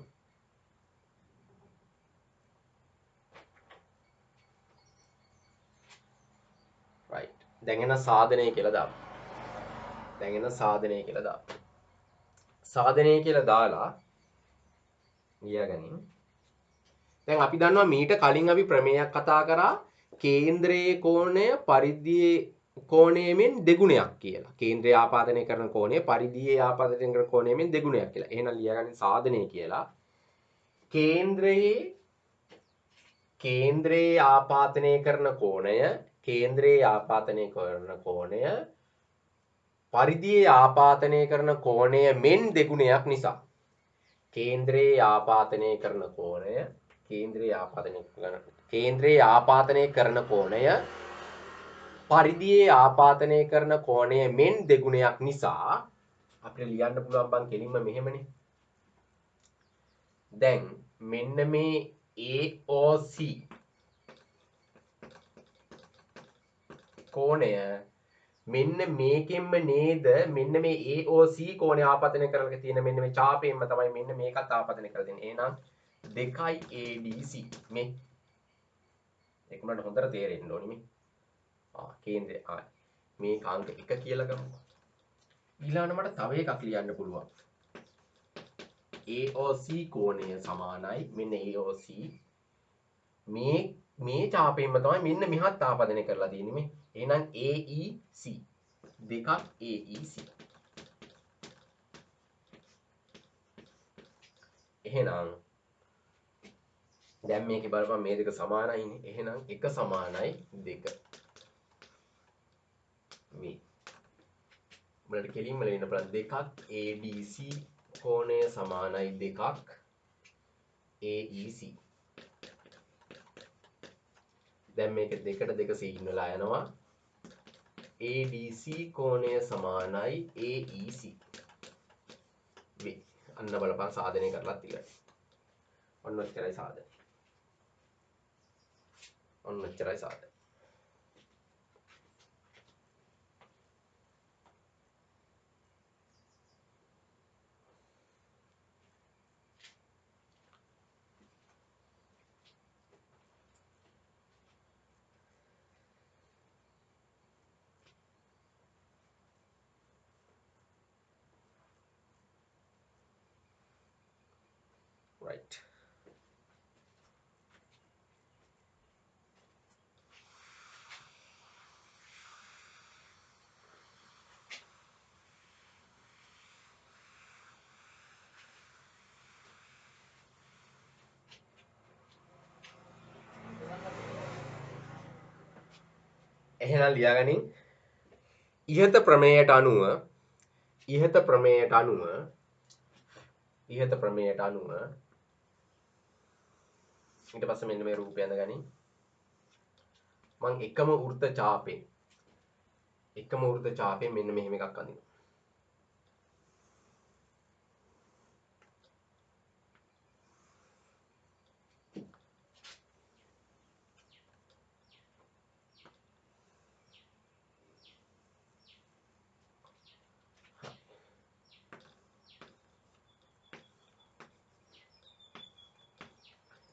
right. දැන් එන සාධනය කියලා දාමු. සාධනය කියලා දාලා ලියාගනින්. දැන් අපි දන්නවා මීට කලින් අපි ප්‍රමේයයක් කතා කරා කේන්ද්‍රයේ කෝණය පරිධියේ කෝණයෙන් දෙගුණයක් කියලා. කේන්ද්‍රය ආපාදනය කරන කෝණය පරිධියේ ආපාදනය කරන කෝණයෙන් දෙගුණයක් කියලා. එහෙනම් ලියාගන්න සාධනය කියලා. කේන්ද්‍රයේ ආපාදනය කරන කෝණය පරිධියේ ආපාදනය කරන කෝණය මෙන් දෙගුණයක් නිසා කේන්ද්‍රයේ ආපාදනය කරන කෝණය පරිධියේ ආපාදනය කරන කෝණය මෙන් දෙගුණයක් නිසා අපිට ලියන්න පුළුවන් බං කෙලින්ම මෙහෙමනේ. දැන් මෙන්න මේ AOC කෝණය මෙන්න මේකෙන්ම නේද මෙන්න මේ AOC කෝණය ආපතනය කරලා තියෙන මෙන්න මේ ඡාපයෙන්ම තමයි මෙන්න මේකත් ආපතනය කරලා තියෙන්නේ. එහෙනම් 2යි ADC මේ ඒකමඩ හොඳට තේරෙන්න ඕනි මේ. කේන්ද්‍රය මේ අංක 1 කියලා ගමු. ඊළඟට මට තව එකක් ලියන්න පුළුවන්. AOC කෝණය සමානයි මෙන්න AOC මේ ඡාපයෙන්ම තමයි මෙන්න මෙහත් ආපදනය කරලා තියෙන්නේ මේ. එහෙනම් AEC 2ක් AEC. එහෙනම් දැන් මේකේ බලපන් මේ දෙක සමානයිනේ. එහෙනම් 1 සමානයි 2. මේ උඹලට කෙලින්ම ලියන්න බලන්න 2ක් ADC කෝණය සමානයි 2ක් AEC. දැන් මේක 2ට 2 සීන් වෙලා යනවා. ADC කෝණය සමානයි AEC. මේ අන්න බලපන් සාධනය කරලා තියෙනවා. ඔන්න ඔච්චරයි සාධනය. right. එහෙනම් ලියාගනින් ඉහත ප්‍රමේයට අනුව ඊට පස්සේ මෙන්න මේ රූපය අඳගනින්. මම එකම වෘත්ත ඡාපයෙන් මෙන්න මෙහෙම එකක් අඳිනවා.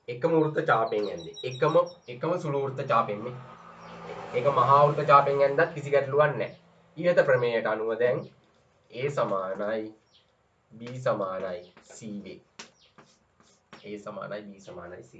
එකම වෘත්ත ඡාපයෙන් ඇඳේ. එකම සුළු වෘත්ත ඡාපයෙන් මේ. ඒක මහා වෘත්ත ඡාපයෙන් ඇඳත් කිසි ගැටලුවක් නැහැ. ඊට ප්‍රමේයයට අනුව දැන් A සමානයි B සමානයි C වේ. A සමානයි B සමානයි C.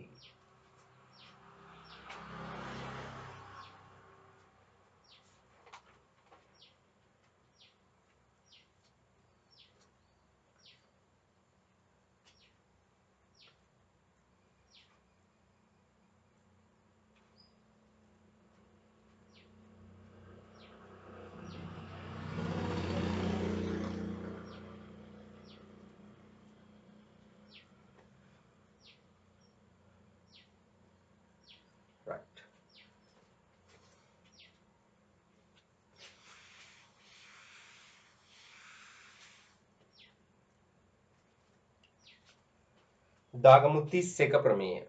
දාගමු 31 ප්‍රමේය.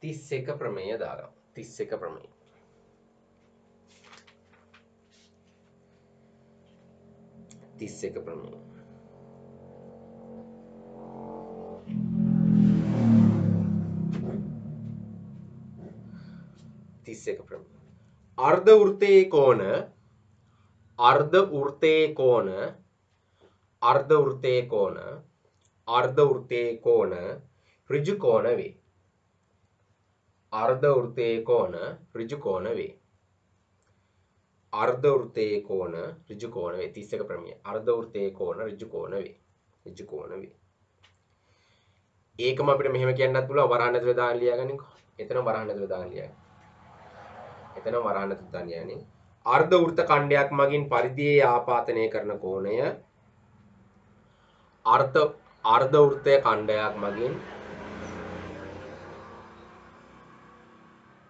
31 ප්‍රමේය දාගමු. 31 ප්‍රමේය. 31 ප්‍රමේය. අර්ධ වෘත්තයේ කෝණ අර්ධ වෘත්තයේ කෝණ අර්ධ වෘත්තයේ කෝණ අර්ධ වෘත්තයේ කෝණ ඍජු කෝණ වේ. අර්ධ වෘත්තයේ කෝණ ඍජු කෝණ වේ. අර්ධ වෘත්තයේ කෝණ ඍජු කෝණ වේ. 31 ප්‍රමේය. අර්ධ වෘත්තයේ කෝණ ඍජු කෝණ වේ. ඍජු කෝණ වේ. ඒකම අපිට මෙහෙම කියන්නත් පුළුවන් වරහන් ඇතුලේ දාන්න ලියාගන්නකෝ. එතන වරහන් ඇතුලේ දාන්න ලියන්න. එතන වරහන් ඇතුලේ දාන්න ලියන්නේ. අර්ධ වෘත්ත ඛණ්ඩයක් මගින් පරිධියේ ආපාතනය කරන කෝණය අර්ධ වෘත්තය ඛණ්ඩයක් මගින්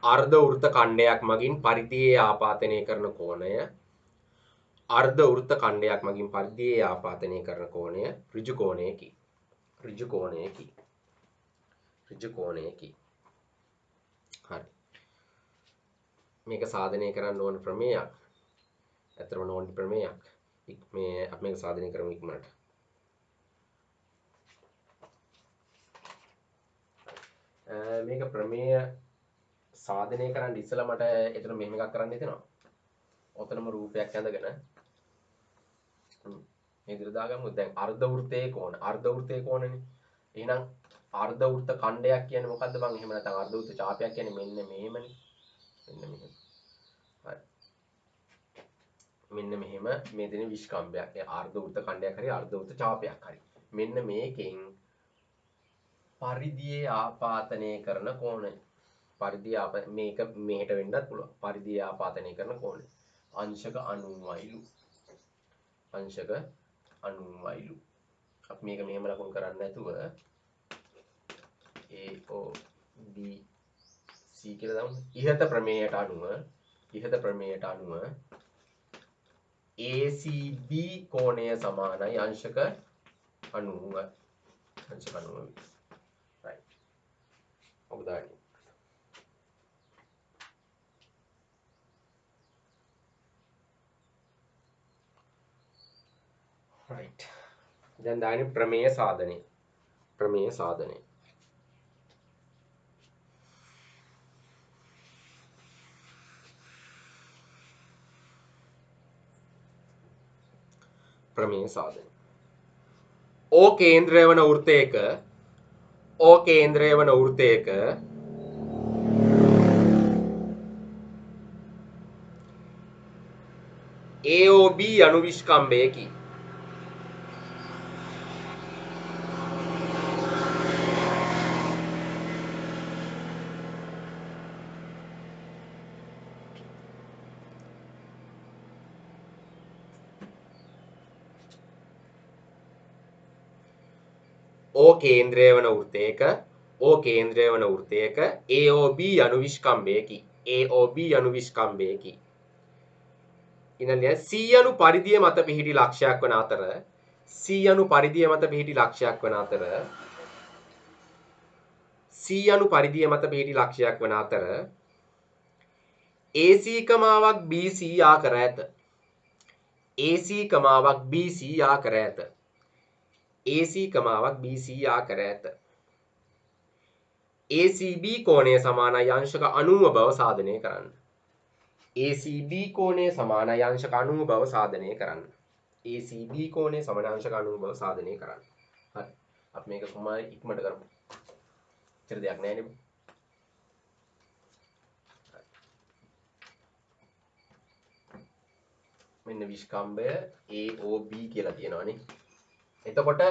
අර්ධ වෘත්ත ඛණ්ඩයක් මගින් පරිධියේ ආපාතනය කරන කෝණය අර්ධ වෘත්ත ඛණ්ඩයක් මගින් පරිධියේ ආපාතනය කරන කෝණය ඍජු කෝණයකි. ඍජු කෝණයකි. ඍජු කෝණයකි. හරි. මේක සාධනය කරන්න ඕන ප්‍රමේයක්. ඇත්තටම ඕන ප්‍රමේයක්. මේ අපි මේක සාධනය කරමු ඉක්මනට. මේක ප්‍රමේය සාධනය කරන්න ඉස්සෙල්ලා මට එතන මෙහෙම එකක් කරන්න හිතෙනවා. ඔතනම රූපයක් ඇඳගෙන මේ විදිහට දාගමු. දැන් අර්ධ වෘත්තයේ කෝණ අර්ධ වෘත්තයේ කෝණනේ. එහෙනම් අර්ධ වෘත්ත ඛණ්ඩයක් කියන්නේ මොකද්ද බං? එහෙම නැත්නම් අර්ධ වෘත්ත ඡාපයක් කියන්නේ මෙන්න මෙහෙමනේ. මෙන්න මෙහෙම. හරි. මෙන්න මෙහෙම මේ දෙන විස්කම්බයක්. ඒ අර්ධ වෘත්ත ඛණ්ඩයක් හරි අර්ධ වෘත්ත ඡාපයක් හරි. මෙන්න මේකෙන් පරිධියේ ආපාතනය කරන කෝණය. පරිධිය මේක මෙහෙට වෙන්නත් පුළුවන්. පරිධියේ ආපාතනය කරන කෝණය. අංශක 90යිලු. අංශක 90යිලු. අපි මේක මෙහෙම ලකුණු කරන්නේ නැතුව AOB C කියලා දාමු. ඉහත ප්‍රමේයයට අනුව ACB කෝණය සමානයි අංශක 90. අංශක 90. right. ඔබ දාන්නේ. right. දැන් දාන්නේ ප්‍රමේය සාධනය. ප්‍රමේය සාධනය. ප්‍රමේය සාධනය. O කේන්ද්‍රය වන වෘත්තයක AOB අනුවිස්කම්භයකි. O කේන්ද්‍රය වන වෘත්තයක AOB අනුවිස්කම්භයකි. AOB අනුවිස්කම්භයකි. ඉනලිය C අනු පරිධිය මත පිහිටි ලක්ෂයක් වන අතර AC කමාවක් BC යා කර ඇත. AC කමාවක් BC යා කර ඇත. ACB කෝණය සමානයි අංශක 90 බව සාධනය කරන්න. ACB කෝණය සමානයි අංශක 90 බව සාධනය කරන්න. ACB කෝණය සමාන අංශක 90 බව සාධනය කරන්න. හරි. අපි මේක කොහොමද ඉක්මනට කරමු. ඉතින් දෙයක් නැහැ නේ. මෙන්න විස්කම්භය AOB කියලා කියනවානේ. එතකොට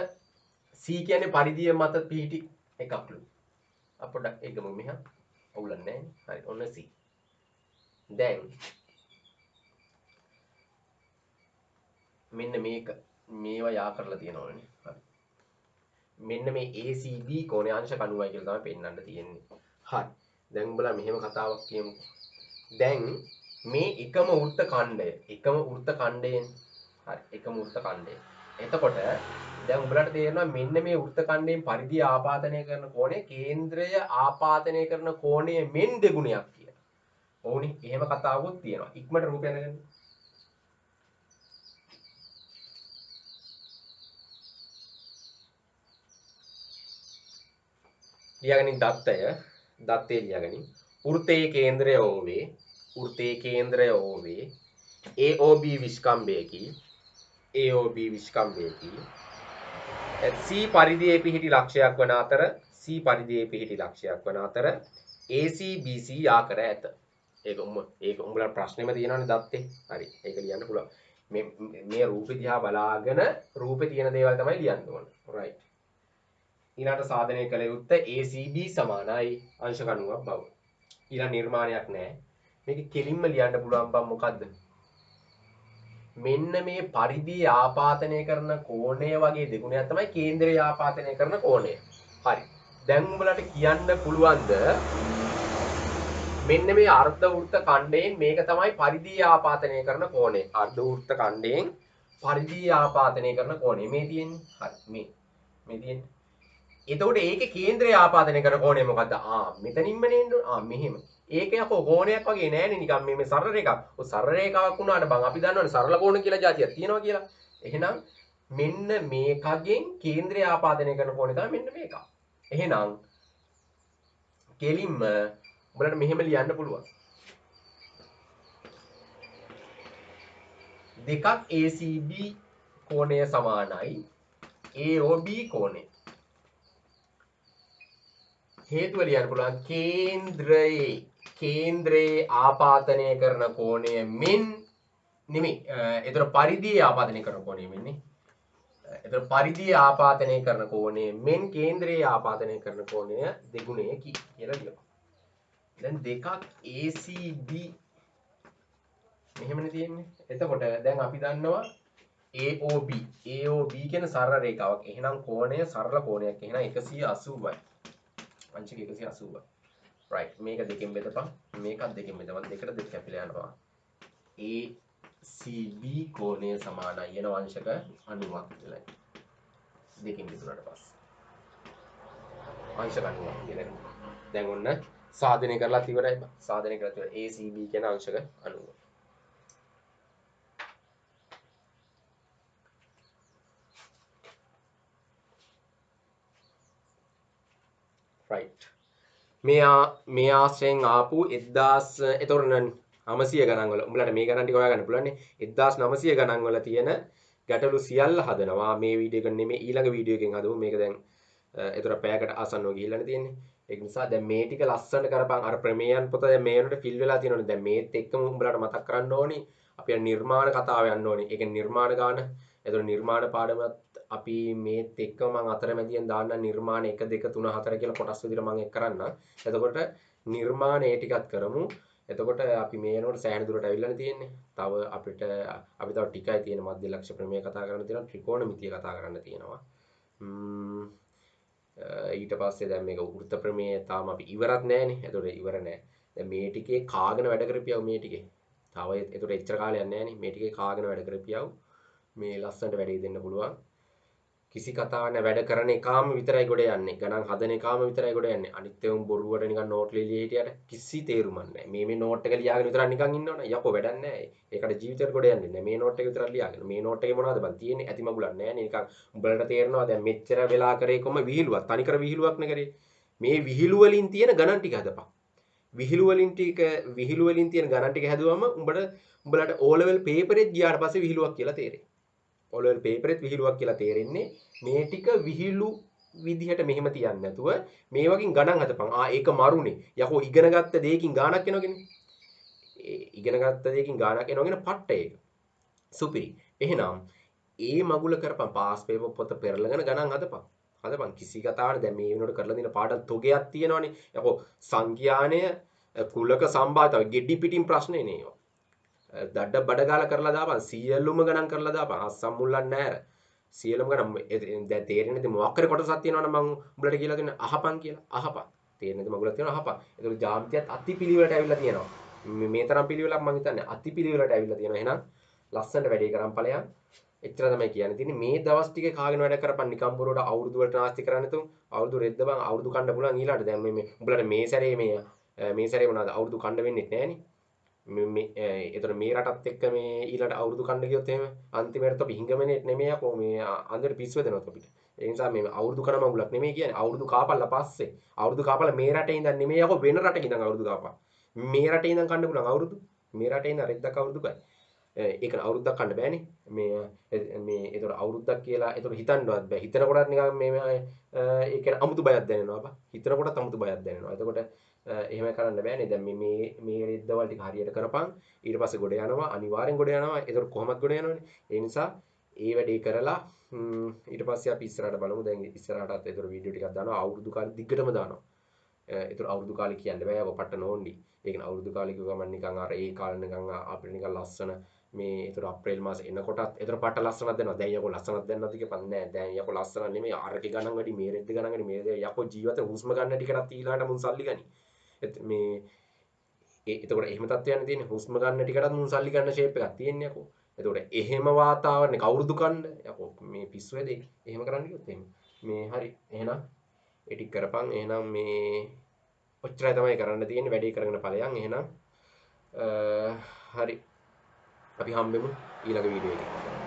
C කියන්නේ පරිධිය මත පිහිටි එකක්ලු. අපොඩක් ඒකම මෙහා අවුලන්නේ නැහැ. හරි. ඔන්න C. දැන් මෙන්න මේක මේවා යා කරලා තියෙනවනේ. හරි. මෙන්න මේ ACB කෝණය අංශක 90යි කියලා තමයි පෙන්වන්න තියෙන්නේ. හරි. දැන් උඹලා මෙහෙම කතාවක් කියමු. දැන් මේ එකම වෘත්ත ඛණ්ඩයෙන් හරි එකම වෘත්ත ඛණ්ඩය එතකොට දැන් උඹලට තේරෙනවා මෙන්න මේ වෘත්ත ඛණ්ඩයෙන් පරිධිය ආපාදනය කරන කෝණය කේන්ද්‍රය ආපාදනය කරන කෝණය මෙන් දෙගුණයක් කියලා. ඔවුනේ එහෙම කතාවකුත් තියෙනවා. ඉක්මනට රූපය නැගන්න. ලියාගනින් දත්තය ලියාගනින්. වෘත්තයේ කේන්ද්‍රය OV AOB විස්කම්භයකි C පරිධියේ පිහිටි ලක්ෂයක් වන අතර AC BC යා කර ඇත. ඒක උඹලා ප්‍රශ්නෙම තියෙනවනේ දත්තේ. හරි. ඒක ලියන්න පුළුවන්. මේ රූපේ දිහා බලාගෙන රූපේ තියෙන දේවල් තමයි ලියන්න ඕන. right. ඊළඟට සාධනය කළ යුත්තේ ACB සමානයි අංශ කණුවක් බව. ඊළඟ නිර්මාණයක් නැහැ. මේක කෙලින්ම ලියන්න පුළුවන් බම් මොකද්ද? මෙන්න මේ පරිධිය ආපාතනය කරන කෝණය වගේ දෙගුණයක් තමයි කේන්ද්‍රය ආපාතනය කරන කෝණය. හරි. දැන් උඹලට කියන්න පුළුවන්ද මෙන්න මේ අර්ධ වෘත්ත ඛණ්ඩයෙන් මේක තමයි පරිධිය ආපාතනය කරන කෝණය. අර්ධ වෘත්ත ඛණ්ඩයෙන් පරිධිය ආපාතනය කරන කෝණය මේ තියෙන්නේ. හරි. මේ තියෙන්නේ. එතකොට ඒකේ කේන්ද්‍රය ආපාදනය කරන කෝණය මොකද්ද? මෙතනින්ම නේද? මෙහෙම. ඒක යකෝ කෝණයක් වගේ නෑනේ නිකන් මේ සරල රේඛාවක්. ඔය සරල රේඛාවක් වුණාට බං අපි දන්නවනේ සරල කෝණ කියලා જાතියක් තියෙනවා කියලා. එහෙනම් මෙන්න මේකගෙන් කේන්ද්‍රය ආපාදනය කරන කෝණය තමයි මෙන්න මේක. එහෙනම් කෙලින්ම උඹලට මෙහෙම ලියන්න පුළුවන්. දෙකක් ACB කෝණය සමානයි AOB කෝණය. හේතුව ලියන්න පුළුවන් කේන්ද්‍රයේ ආපාදනය කරන කෝණය මෙන් නෙමෙයි. ඒතර පරිධියේ ආපාදනය කරන කෝණය මෙන්නේ. ඒතර පරිධියේ ආපාදනය කරන කෝණය මෙන් කේන්ද්‍රයේ ආපාදනය කරන කෝණය දෙගුණයකි කියලා ලියනවා. දැන් දෙකක් ACB මෙහෙමනේ තියෙන්නේ. එතකොට දැන් අපි දන්නවා AOB කියන සරල රේඛාවක්. එහෙනම් කෝණය සරල කෝණයක්. එහෙනම් 180යි. අංශක 180යි. right. මේක දෙකෙන් බෙදපන්. මේකත් දෙකෙන් බෙදපන්. දෙකට දෙක කැපිලා යනවා. ACB කෝණය සමානයි වෙන අංශක 90ක් කියලා. දෙකෙන් බෙදුනට පස්සේ. අංශක 90ක් කියලා. දැන් ඔන්න සාධනය කරලා ඉවරයි. සාධනය කරලා ඉවරයි. ACB කියන අංශක 90. right. මේ ආශ්‍රයෙන් ආපු 1000 එතකොට 900 ගණන් වල උඹලට මේ ගණන් ටික හොයාගන්න පුළුවන් නේ 1900 ගණන් වල තියෙන ගැටලු සියල්ල හදනවා මේ වීඩියෝ එක නෙමෙයි ඊළඟ වීඩියෝ එකෙන් හදමු මේක දැන් එතකොට පැයකට ආසන්නව ගිහිල්ලානේ තියෙන්නේ ඒක නිසා දැන් මේ ටික ලස්සනට කරපන් අර ප්‍රමේයන් පොත දැන් මේ වෙනකොට ෆිල් වෙලා තියෙනවනේ දැන් මේත් එක්කම උඹලට මතක් කරන්න ඕනි අපි නිර්මාණ කතාව යන්න ඕනි ඒ කියන්නේ නිර්මාණ ගාන එතකොට නිර්මාණ පාඩමත් අපි මේත් එක්කම මම අතරමැදියෙන් දාන්න නිර්මාණ 1 2 3 4 කියලා කොටස් විදිහට මම එක් කරන්න. එතකොට නිර්මාණ ඒ ටිකත් කරමු. එතකොට අපි මේ වෙනකොට සෑහෙන දුරට අවිල්ලානේ තියෙන්නේ. තව අපි තව ටිකයි තියෙන මධ්‍ය ලක්ෂ ප්‍රමේය කතා කරන්න තියෙනවා. ත්‍රිකෝණමිතිය කතා කරන්න තියෙනවා. ඊට පස්සේ දැන් මේක වෘත්ත ප්‍රමේය තාම අපි ඉවරත් නැහැනේ. එතකොට ඉවර නැහැ. දැන් මේ ටිකේ කාගෙන වැඩ කරපියව මේ ටිකේ. තව එතකොට එච්චර කාලයක් නැහැනේ. මේ ටිකේ කාගෙන වැඩ කරපියව මේ ලස්සනට වැඩේ දෙන්න පුළුවන්. කිසි කතාවක් නැ වැඩ කරන එකාම විතරයි ගොඩ යන්නේ. ගණන් හදන එකාම විතරයි ගොඩ යන්නේ. අනිත් ඒවා බොරුවට නිකන් නෝට් ලියලා හිටියට කිසි තේරුමක් නැහැ. මේ නෝට් එක ලියාගෙන විතරක් නිකන් ඉන්නවනේ. යකෝ වැඩක් නැහැ. ඒකට ජීවිතේට ගොඩ යන්නේ නැහැ. මේ නෝට් එක විතරක් ලියාගෙන. මේ නෝට් එකේ මොනවද බං තියෙන්නේ? ඇති මගුලක් නැහැ නේ. නිකන් උඹලට තේරෙනවා දැන් මෙච්චර වෙලා කරේ කොම විහිළුවක්. තනිකර විහිළුවක් නේ කරේ. මේ විහිළු වලින් තියෙන ගණන් ටික හදපන්. විහිළු වලින් තියෙන ගණන් ටික හැදුවම උඹලට O level paper එකේ ගියාට පස්සේ විහිළුවක් කියලා තේරෙයි. O level paper එකේ විහිළුවක් කියලා තේරෙන්නේ මේ ටික විහිළු විදිහට මෙහෙම තියන්නේ නැතුව මේ වගේ ගණන් හදපන්. ඒක මරුනේ. යකෝ ඉගෙනගත්ත දෙයකින් ගාණක් එනවගෙන. ඉගෙනගත්ත දෙයකින් ගාණක් එනවගෙන පට්ට ඒක. සුපිරි. එහෙනම් ඒ මගුල කරපන් පාස් පේපර් පොත පෙරලගෙන ගණන් හදපන්. කිසි කතාවක් දැන් මේ වෙනකොට කරලා දින පාඩම් තොගයක් තියෙනවනේ. යකෝ සංඛ්‍යානය කුලක සම්බාධතාව ගෙඩි පිටින් ප්‍රශ්නේ නේ ඒවා. දඩ බඩ ගාලා කරලා දාපන් සියලුම ගණන් කරලා දාපන් අස්සම් මුල්ලන්නේ නැහැ. සියලුම ගණන් දැන් තේරෙන්නේ නැති මොකක් හරි කොටසක් තියෙනවනම් මම උඹලට කියලා දෙන්න අහපන් කියලා. අහපන්. තේරෙන්නේ නැති මගුලක් තියෙනවා අහපන්. ඒතකොට ජාමිතියත් අති පිළිවෙලට ඇවිල්ලා තියෙනවා. මේ තරම් පිළිවෙලක් මම හිතන්නේ අති පිළිවෙලට ඇවිල්ලා තියෙනවා. එහෙනම් ලස්සනට වැඩේ කරන් ඵලයන්. එච්චර තමයි කියන්න තියෙන්නේ. මේ දවස් ටිකේ කාගෙන වැඩ කරපන් නිකම් බොරුවට අවුරුදු වලට නාස්ති කරන්න තු. අවුරුදු රෙද්ද බං අවුරුදු කන්න පුළුවන් ඊළාට. දැන් මේ උඹලට මේ සැරේ මේ සැරේ මොනවද අවුරුදු කන්න වෙන්නේ නැහනේ. එතන මේ රටත් එක්ක මේ ඊළඟ අවුරුදු කන්න ගියොත් එහෙම අන්තිමට අපි හිඟමනේ නෙමෙයි යකෝ මේ අන්දර පිස්සුව දෙනවා අපිට. ඒ නිසා මේ අවුරුදු කන මඟුලක් නෙමෙයි කියන්නේ අවුරුදු කාපල්ලා පස්සේ. අවුරුදු කාපල්ලා මේ රටේ ඉඳන් නෙමෙයි යකෝ වෙන රටක ඉඳන් අවුරුදු කාපන්. මේ රටේ ඉඳන් කන්න පුළුවන් අවුරුදු. මේ රටේ ඉඳන් රෙද්දක් අවුරුදුකයි. ඒක අවුරුද්දක් කන්න බෑනේ. මේ ඒතර අවුරුද්දක් කියලා ඒතර හිතන්නවත් බෑ. හිතන කොටත් නිකන් මේ ඒ කියන්නේ අමුතු බයක් දැනෙනවා බා. හිතන කොටත් අමුතු බයක් දැනෙනවා. එතකොට එහෙම කරන්න බෑනේ. දැන් මේ රෙද්දවල් ටික හරියට කරපන්. ඊට පස්සේ ගොඩ යනවා. අනිවාර්යෙන් ගොඩ යනවා. ඒතර කොහොමද ගොඩ යනවනේ. ඒ නිසා ඒ වැඩේ කරලා ඊට පස්සේ අපි ඉස්සරහට බලමු. දැන් ඉස්සරහටත් ඒතර වීඩියෝ ටිකක් දානවා. අවුරුදු කාලෙ දිග්ගටම දානවා. ඒතර අවුරුදු කාලේ කියන්න බෑ. ඔය පට්ට නෝන්ඩි. ඒ කියන්නේ අවුරුදු කාලේ කිව්වම නිකන් අර ඒ කාලේ නිකන් අපිට නිකන් ලස්සන මේ ඒතර අප්‍රේල් මාසේ එනකොටත් ඒතර පට ලස්සනක් දෙනවා. දැන් යකෝ ලස්සනක් දෙන්නත් කියපන් නෑ. දැන් යකෝ ලස්සනක් නෙමෙයි. අරකේ ගණන් වැඩි මේ රෙද්ද ගණන් වැඩි මේ යකෝ ජීවිත හුස්ම ගන්න ටිකටත් ඊළාට මුන් සල්ලි ගනි. මේ එතකොට එහෙම තත්ත්වයන් තියෙන්නේ. හුස්ම ගන්න ටිකටත් මුන් සල්ලි ගන්න ෂේප් එකක් තියෙන්නේ යකෝ. එතකොට එහෙම වාතාවරණයක අවුරුදු කන්න යකෝ මේ පිස්සු වෙදේ. එහෙම කරන්න කිව්වොත් එහෙම. මේ හරි. එහෙනම් ඒ ටික කරපන්. එහෙනම් මේ ඔච්චරයි තමයි කරන්න තියෙන්නේ. වැඩේ කරගෙන ඵලයන්. එහෙනම් හරි. අපි හම්බෙමු ඊළඟ වීඩියෝ එකේ.